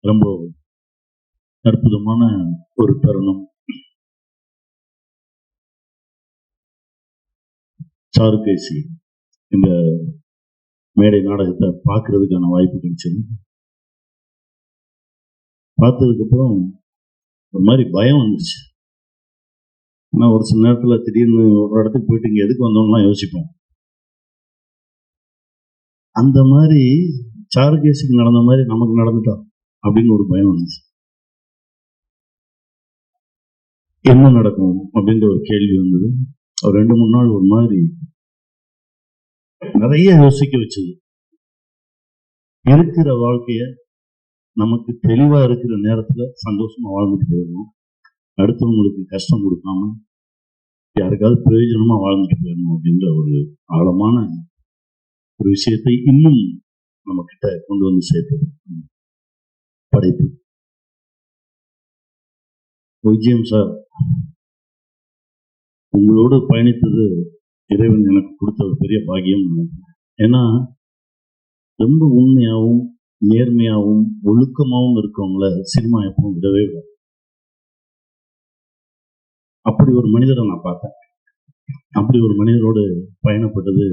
ரொம்ப அற்புதமான ஒரு தருணம். சாருகேசி இந்த மேடை நாடகத்தை பார்க்கறதுக்கான வாய்ப்பு கிடைச்சது. பார்த்ததுக்கு அப்புறம் ஒரு மாதிரி பயம் வந்துச்சு. ஆனால் ஒரு சில நேரத்தில் திடீர்னு ஒரு இடத்துக்கு போயிட்டு இங்கே எதுக்கு வந்தோம்லாம் யோசிப்போம். அந்த மாதிரி சாருகேசிக்கு நடந்த மாதிரி நமக்கு நடந்துட்டோம் அப்படின்னு ஒரு பயம் வந்துச்சு. என்ன நடக்கும் அப்படின்ற ஒரு கேள்வி வந்தது. ஒரு 2-3 நாள் ஒரு மாதிரி நிறைய யோசிக்க வச்சது. இருக்கிற வாழ்க்கைய நமக்கு தெளிவா இருக்கிற நேரத்துல சந்தோஷமா வாழ்ந்துட்டு போயிடணும். அடுத்தவங்களுக்கு கஷ்டம் கொடுக்காம யாருக்காவது பிரயோஜனமா வாழ்ந்துட்டு போயிடணும் அப்படின்ற ஒரு ஆழமான ஒரு விஷயத்தை இன்னும் நம்ம கிட்ட கொண்டு வந்து சேர்த்தது படைப்பு. விஜயம் சார், உங்களோடு பயணித்தது இறைவன் எனக்கு கொடுத்த ஒரு பெரிய பாக்கியம் நினைக்கிறேன். ஏன்னா ரொம்ப உண்மையாகவும் நேர்மையாகவும் ஒழுக்கமாகவும் இருக்கவங்கள சினிமா எப்பவும் விடவே இல்லை. அப்படி ஒரு மனிதரை நான் பார்த்தேன். அப்படி ஒரு மனிதரோடு பயணப்பட்டது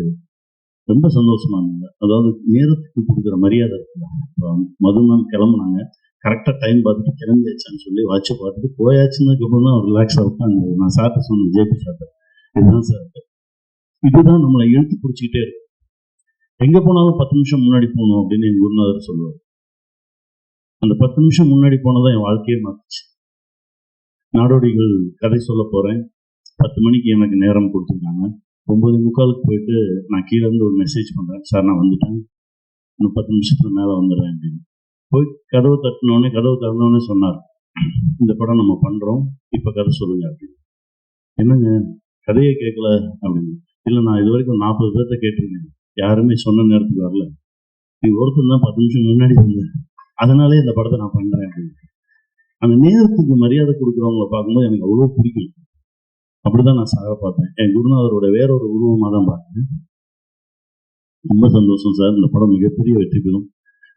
ரொம்ப சந்தோஷமா இருந்தது. அதாவது நேரத்துக்கு கொடுக்குற மரியாதை இருக்குல்ல. மதுமன் கிளம்புனாங்க, கரெக்டாக டைம் பார்த்துட்டு கிளம்பியாச்சான்னு சொல்லி வாட்சை பார்த்துட்டு போயாச்சுன்னதுக்கு அப்புறம் தான் அவர் ரிலாக்ஸாக உட்காந்து நான் சார்ட்ட சொன்னேன், ஜேபி சார்ட்ட, இதுதான் சார், இதுதான் நம்மளை இழுத்து பிடிச்சிக்கிட்டே இருக்கு. எங்கே போனாலும் 10 நிமிஷம் முன்னாடி போகணும் அப்படின்னு என் குருநாதர் சொல்லுவார். அந்த 10 நிமிஷம் முன்னாடி போனதான் என் வாழ்க்கையே மாற்றுச்சு. நாடோடிகள் கதை சொல்ல போகிறேன், 10 மணிக்கு எனக்கு நேரம் கொடுத்துருக்காங்க. 9:45 போயிட்டு நான் கீழே இருந்து ஒரு மெசேஜ் பண்ணுறேன், சார் நான் வந்துட்டேன், இன்னும் 10 நிமிஷத்துக்கு மேலே வந்துடுறேன் அப்படின்னு. போய் கதவு தட்டினோடனே, கதவு திறந்தோடனே சொன்னார், இந்த படம் நம்ம பண்ணுறோம், இப்போ கதை சொல்லுங்க அப்படின்னு. என்னங்க கதையை கேட்கல அப்படின்னு. இல்லை, நான் இது வரைக்கும் 40 பேர்த்த கேட்டிருக்கேன், யாருமே சொன்ன நேரத்துக்கு வரல, நீ ஒருத்தர் தான் 10 நிமிஷம் முன்னாடி வந்தேன், அதனாலே இந்த படத்தை நான் பண்ணுறேன் அப்படின்னு. அந்த நேரத்துக்கு மரியாதை கொடுக்குறவங்களை பார்க்கும்போது எனக்கு அவ்வளோ பிடிக்கும். அப்படிதான் நான் சாரை பார்த்தேன். என் குருநாதரோட வேறொரு உருவமாக தான் பார்த்தேன். ரொம்ப சந்தோஷம் சார், இந்த படம் மிகப்பெரிய வெற்றி பெறும்.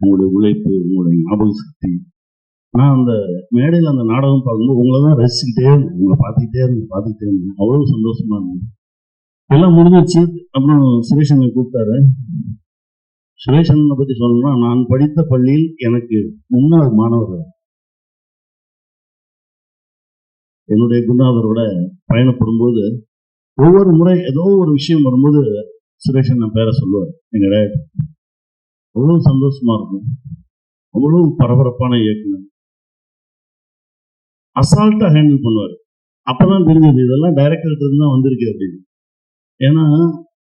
உங்களுடைய உழைப்பு, உங்களுடைய ஞாபக சக்தி. நான் அந்த மேடையில் அந்த நாடகம் பார்க்கும்போது உங்களை தான் ரசிச்சுக்கிட்டே இருந்தேன், உங்களை பார்த்துக்கிட்டே இருந்தேன். அவ்வளவு சந்தோஷமா இருந்தது. எல்லாம் முடிஞ்சிச்சு. அப்புறம் சுரேஷனை கூப்பிட்டாரு. சுரேஷனை பற்றி சொல்லணும்னா, நான் படித்த பள்ளியில் எனக்கு முன்னாள் மாணவர்கள் என்னுடைய குருநாதரோட பயணப்படும் போது ஒவ்வொரு முறை ஏதோ ஒரு விஷயம் வரும்போது சுரேஷன் நான் பேரை சொல்லுவார். எங்க டேட் அவ்வளவு சந்தோஷமா இருக்கும். அவ்வளவு பரபரப்பான இயக்குனர், அசால்ட்டா ஹேண்டில் பண்ணுவார். அப்பதான் தெரிஞ்சது இதெல்லாம் டைரக்டர்கிட்ட இருந்து தான் வந்திருக்கு அப்படின்னு. ஏன்னா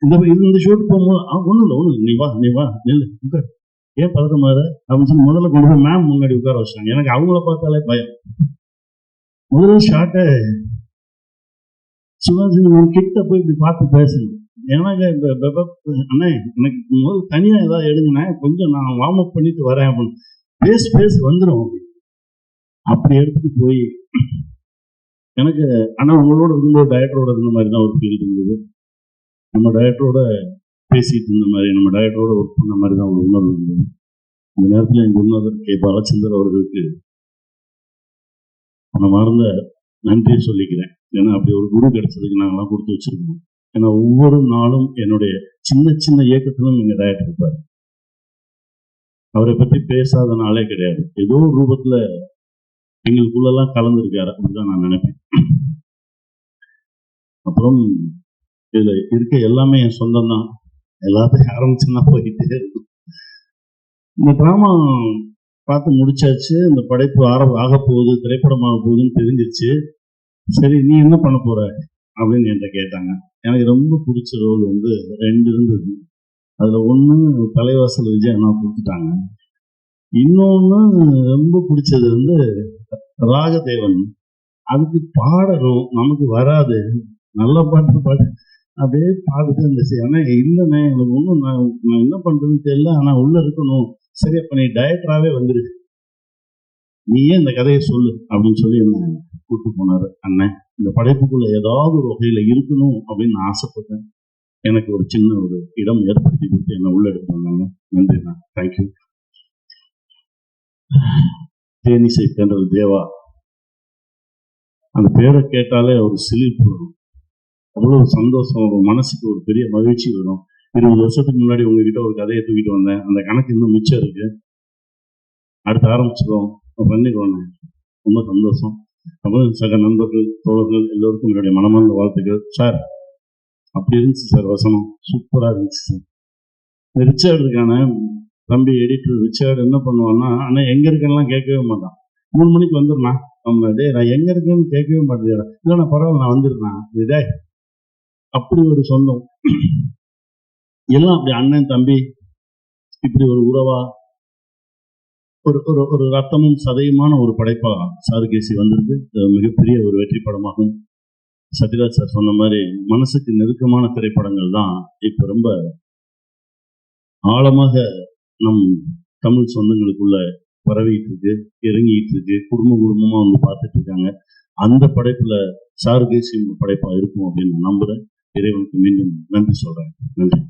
இந்த ஷூட் போகும்போது ஒன்றும் இல்லை, நீ வா நெல் உட்கார், ஏன் பதட்டமாறு அப்படின்னு சொல்லி முதல்ல கொண்டு போய் மேம் முன்னாடி உட்கார வச்சாங்க. எனக்கு அவங்கள பார்த்தாலே பயம். முதல்ல ஷார்ட்டை சிவாஜி கிட்ட போய் இப்படி பார்த்து பேசணும். எனக்கு அண்ணே எனக்கு முதல்ல தனியாக ஏதாவது எடுங்கண்ணே, கொஞ்சம் நான் வார்ம் அப் பண்ணிட்டு வரேன் அப்படின்னு பேச வந்துடும். அப்படி எடுத்துட்டு போய் எனக்கு ஆனால் உங்களோட இருக்கும்போது டைரக்டரோட இருந்த மாதிரி தான் ஒரு ஃபீல் இருந்தது. நம்ம டைரக்டரோட பேசிட்டு இருந்த மாதிரி, நம்ம டைரக்டரோட ஒர்க் பண்ண மாதிரி தான் ஒரு உணர்வு இருந்தது. இந்த நேரத்தில் என் குருநாதர் கே பாலச்சந்தர் அவர்களுக்கு மனமார்ந்த நன்றி சொல்லிக்கிறேன். ஏன்னா அப்படி ஒரு குரு கிடைச்சதுக்கு நாங்களாம் கொடுத்து வச்சிருக்கோம். ஏன்னா ஒவ்வொரு நாளும் என்னுடைய சின்ன சின்ன இயக்கத்திலும் எங்க டைரக்டர் இருப்பார். அவரை பற்றி பேசாத நாளே கிடையாது. ஏதோ ஒரு ரூபத்துல எங்களுக்குள்ளெல்லாம் கலந்துருக்காரு, அப்படிதான் நான் நினைப்பேன். அப்புறம் இதுல இருக்க எல்லாமே என் சொந்தம் தான். எல்லாத்தையும் ஆரம்பிச்சுன்னா போயிட்டே இருக்கும். இந்த டிராமா பார்த்து முடிச்சாச்சு. இந்த படைப்பு ஆக போகுது, திரைப்படமாக போகுதுன்னு தெரிஞ்சிச்சு. சரி, நீ என்ன பண்ண போற அப்படின்னு என்கிட்ட கேட்டாங்க. எனக்கு ரொம்ப பிடிச்ச ரோல் 2 இருந்தது. அதுல ஒண்ணு தலைவாசல் விஜய் அண்ணா கொடுத்துட்டாங்க. இன்னொன்னு ரொம்ப பிடிச்சது ராகதேவன். அதுக்கு பாடணும், நமக்கு வராது, நல்ல பாட்டு அப்படியே பார்த்துட்டு இருந்துச்சு. ஆனா இல்லைண்ணே எனக்கு ஒன்றும் நான் என்ன பண்றதுன்னு தெரியல, ஆனா உள்ள இருக்கணும். சரி, அப்ப நீ டைரக்டராகவே வந்துரு, நீயே இந்த கதையை சொல்லு அப்படின்னு சொல்லி என்ன கூப்பிட்டு போனாரு. அண்ணன் இந்த படைப்புக்குள்ள ஏதாவது ஒரு வகையில இருக்கணும் அப்படின்னு நான் ஆசைப்பட்டேன். எனக்கு ஒரு சின்ன ஒரு இடம் ஏற்படுத்தி கொடுத்து என்ன உள்ள எடுத்து வந்தாங்க. நன்றிண்ணா, தேங்க்யூ. தேனிசை தென்றல் தேவா, அந்த பேரை கேட்டாலே ஒரு சிலிர்ப்பு வரும். அவ்வளவு சந்தோஷம் வரும், மனசுக்கு ஒரு பெரிய மகிழ்ச்சி வரும். 20 வருஷத்துக்கு முன்னாடி உங்ககிட்ட ஒரு கதையை தூக்கிட்டு வந்தேன், அந்த கணக்கு இன்னும் மிச்சம் இருக்கு, அடுத்து ஆரம்பிச்சிருவோம், பண்ணிடுவோம். ரொம்ப சந்தோஷம். அப்புறம் சக நண்பர்கள், தோழர்கள் எல்லோருக்கும் என்னுடைய மனமார்ந்த வாழ்த்துக்கள். சார் அப்படி இருந்துச்சு சார், வசனம் சூப்பராக இருந்துச்சு சார். ரிச்சர்டுக்கான தம்பி எடிட்டர் ரிச்சர்டு என்ன பண்ணுவான்னா, ஆனால் எங்கே இருக்கேன்லாம் கேட்கவே மாட்டான். 3 மணிக்கு வந்துடுண்ணா, நம்ம டே நான் எங்கே இருக்கேன்னு கேட்கவே மாட்டேன். இல்லை நான் பரவாயில்ல நான் வந்துடுறேன். இதே அப்படி ஒரு சொந்தம், எல்லாம் அப்படி அண்ணன் தம்பி இப்படி ஒரு உறவா, ஒரு ஒரு ஒரு ரத்தமும் சதையுமான ஒரு படைப்பா சாருகேசி வந்திருக்கு. மிகப்பெரிய ஒரு வெற்றி படமாகும். சத்யராஜ் சார் சொன்ன மாதிரி மனசுக்கு நெருக்கமான திரைப்படங்கள் தான் இப்போ ரொம்ப ஆழமாக நம் தமிழ் சொந்தங்களுக்குள்ள பரவிட்டு இருக்கு, இறங்கிட்டு இருக்கு, குடும்பமா வந்து பார்த்துட்டு இருக்காங்க. அந்த படைப்புல சாருகேசி படைப்பா இருக்கும் அப்படின்னு நான் நம்புறேன். இறைவனுக்கு மீண்டும் நன்றி சொல்றேன். நன்றி.